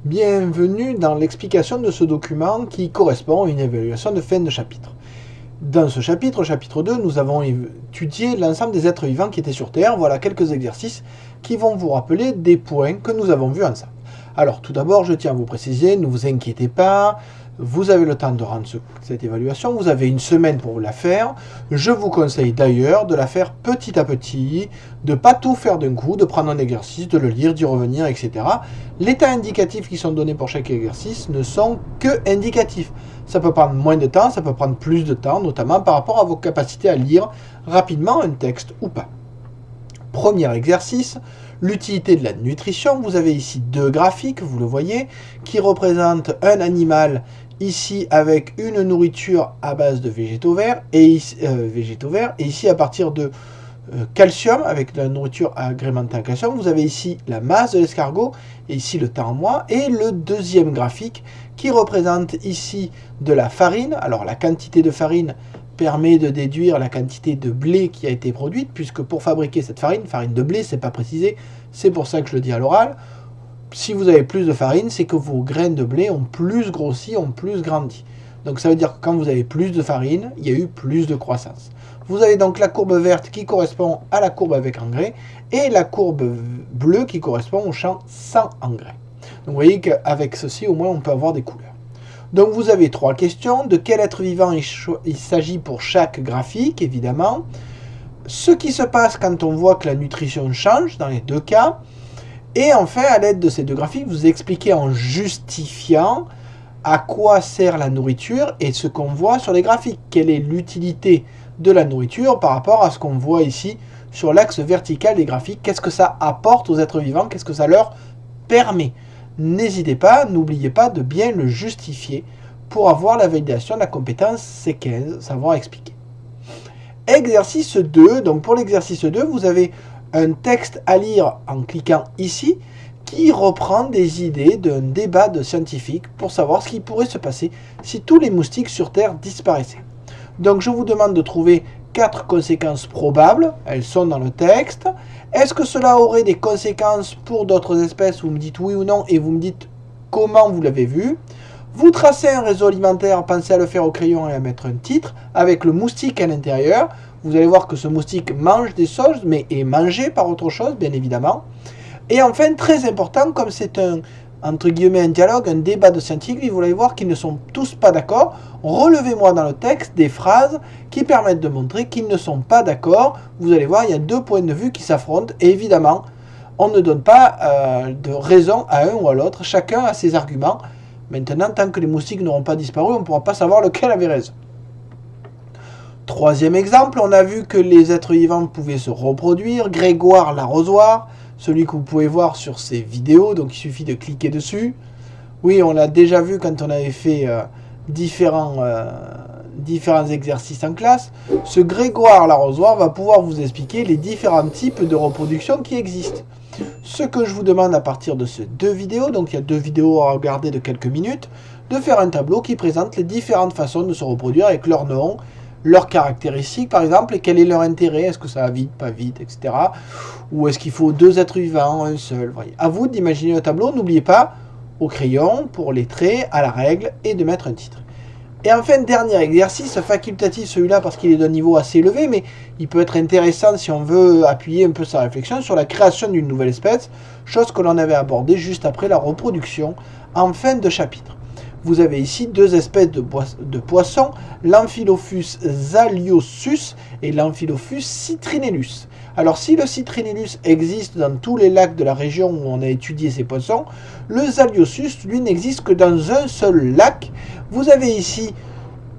Bienvenue dans l'explication de ce document qui correspond à une évaluation de fin de chapitre. Dans ce chapitre, chapitre 2, nous avons étudié l'ensemble des êtres vivants qui étaient sur Terre. Voilà quelques exercices qui vont vous rappeler des points que nous avons vus ensemble. Alors tout d'abord, je tiens à vous préciser, ne vous inquiétez pas, vous avez le temps de rendre cette évaluation, vous avez une semaine pour la faire. Je vous conseille d'ailleurs de la faire petit à petit, de ne pas tout faire d'un coup, de prendre un exercice, de le lire, d'y revenir, etc. Les temps indicatifs qui sont donnés pour chaque exercice ne sont que indicatifs. Ça peut prendre moins de temps, ça peut prendre plus de temps, notamment par rapport à vos capacités à lire rapidement un texte ou pas. Premier exercice, l'utilité de la nutrition. Vous avez ici deux graphiques, vous le voyez, qui représentent un animal ici avec une nourriture à base de végétaux verts et ici à partir de calcium avec de la nourriture agrémentée en calcium. Vous avez ici la masse de l'escargot et ici le temps en mois. Et le deuxième graphique qui représente ici de la farine. Alors la quantité de farine permet de déduire la quantité de blé qui a été produite, puisque pour fabriquer cette farine de blé, c'est pas précisé, c'est pour ça que je le dis à l'oral. Si vous avez plus de farine, c'est que vos graines de blé ont plus grossi, ont plus grandi. Donc ça veut dire que quand vous avez plus de farine, il y a eu plus de croissance. Vous avez donc la courbe verte qui correspond à la courbe avec engrais et la courbe bleue qui correspond au champ sans engrais. Donc vous voyez qu'avec ceci, au moins, on peut avoir des couleurs. Donc vous avez trois questions. De quel être vivant il s'agit pour chaque graphique, évidemment. Ce qui se passe quand on voit que la nutrition change, dans les deux cas. Et enfin, à l'aide de ces deux graphiques, vous expliquez en justifiant à quoi sert la nourriture et ce qu'on voit sur les graphiques. Quelle est l'utilité de la nourriture par rapport à ce qu'on voit ici sur l'axe vertical des graphiques. Qu'est-ce que ça apporte aux êtres vivants? Qu'est-ce que ça leur permet? N'hésitez pas, n'oubliez pas de bien le justifier pour avoir la validation de la compétence C15, savoir expliquer. Exercice 2, donc pour l'exercice 2, vous avez un texte à lire en cliquant ici qui reprend des idées d'un débat de scientifiques pour savoir ce qui pourrait se passer si tous les moustiques sur Terre disparaissaient. Donc je vous demande de trouver 4 conséquences probables, elles sont dans le texte. Est-ce que cela aurait des conséquences pour d'autres espèces? Vous me dites oui ou non et vous me dites comment vous l'avez vu. Vous tracez un réseau alimentaire, pensez à le faire au crayon et à mettre un titre avec le moustique à l'intérieur. Vous allez voir que ce moustique mange des choses mais est mangé par autre chose, bien évidemment. Et enfin, très important, comme c'est entre guillemets un dialogue, un débat de scientifiques, vous allez voir qu'ils ne sont tous pas d'accord. Relevez-moi dans le texte des phrases qui permettent de montrer qu'ils ne sont pas d'accord. Vous allez voir, il y a deux points de vue qui s'affrontent. Et évidemment, on ne donne pas de raison à un ou à l'autre. Chacun a ses arguments. Maintenant, tant que les moustiques n'auront pas disparu, on ne pourra pas savoir lequel avait raison. Troisième exemple, on a vu que les êtres vivants pouvaient se reproduire. Grégoire l'arrosoir, celui que vous pouvez voir sur ces vidéos, donc il suffit de cliquer dessus. Oui, on l'a déjà vu quand on avait fait différents exercices en classe. Ce Grégoire l'arrosoir va pouvoir vous expliquer les différents types de reproduction qui existent. Ce que je vous demande à partir de ces deux vidéos, donc il y a deux vidéos à regarder de quelques minutes, de faire un tableau qui présente les différentes façons de se reproduire avec leur nom, leurs caractéristiques par exemple, et quel est leur intérêt, est-ce que ça va vite, pas vite, etc. Ou est-ce qu'il faut deux êtres vivants, un seul, voyez. À vous d'imaginer le tableau, n'oubliez pas, au crayon, pour les traits, à la règle, et de mettre un titre. Et enfin, dernier exercice, facultatif celui-là parce qu'il est d'un niveau assez élevé, mais il peut être intéressant si on veut appuyer un peu sa réflexion sur la création d'une nouvelle espèce, chose que l'on avait abordée juste après la reproduction en fin de chapitre. Vous avez ici deux espèces de poissons, l'Amphilophus zaliosus et l'Amphilophus citrinellus. Alors si le citrinellus existe dans tous les lacs de la région où on a étudié ces poissons, le zaliosus, lui, n'existe que dans un seul lac. Vous avez ici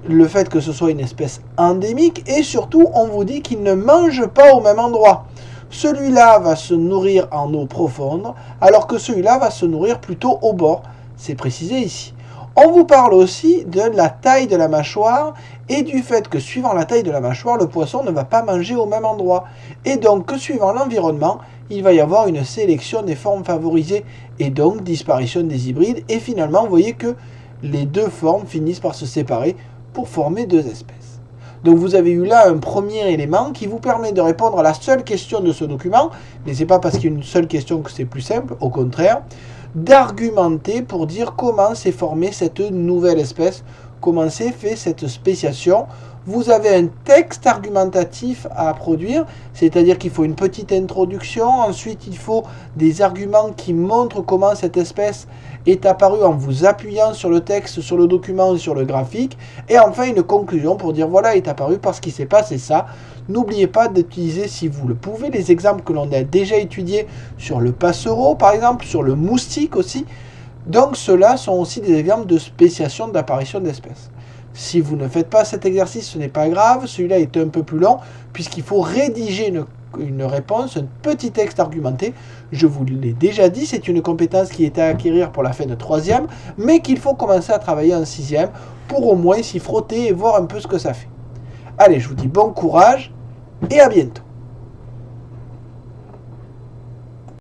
le fait que ce soit une espèce endémique et surtout on vous dit qu'il ne mange pas au même endroit. Celui-là va se nourrir en eau profonde alors que celui-là va se nourrir plutôt au bord. C'est précisé ici. On vous parle aussi de la taille de la mâchoire et du fait que suivant la taille de la mâchoire, le poisson ne va pas manger au même endroit. Et donc que suivant l'environnement, il va y avoir une sélection des formes favorisées et donc disparition des hybrides. Et finalement, vous voyez que les deux formes finissent par se séparer pour former deux espèces. Donc vous avez eu là un premier élément qui vous permet de répondre à la seule question de ce document. Mais ce n'est pas parce qu'il y a une seule question que c'est plus simple, au contraire. d'argumenter pour dire comment s'est formée cette nouvelle espèce, comment s'est fait cette spéciation. Vous avez un texte argumentatif à produire, c'est-à-dire qu'il faut une petite introduction, ensuite il faut des arguments qui montrent comment cette espèce est apparue en vous appuyant sur le texte, sur le document et sur le graphique, et enfin une conclusion pour dire voilà, est apparu parce qu'il s'est passé ça. N'oubliez pas d'utiliser, si vous le pouvez, les exemples que l'on a déjà étudiés sur le passereau par exemple, sur le moustique aussi. Donc ceux-là sont aussi des exemples de spéciation d'apparition d'espèces. Si vous ne faites pas cet exercice, ce n'est pas grave, celui-là est un peu plus long, puisqu'il faut rédiger une réponse, un petit texte argumenté. Je vous l'ai déjà dit, c'est une compétence qui est à acquérir pour la fin de 3e, mais qu'il faut commencer à travailler en 6e, pour au moins s'y frotter et voir un peu ce que ça fait. Allez, je vous dis bon courage, et à bientôt.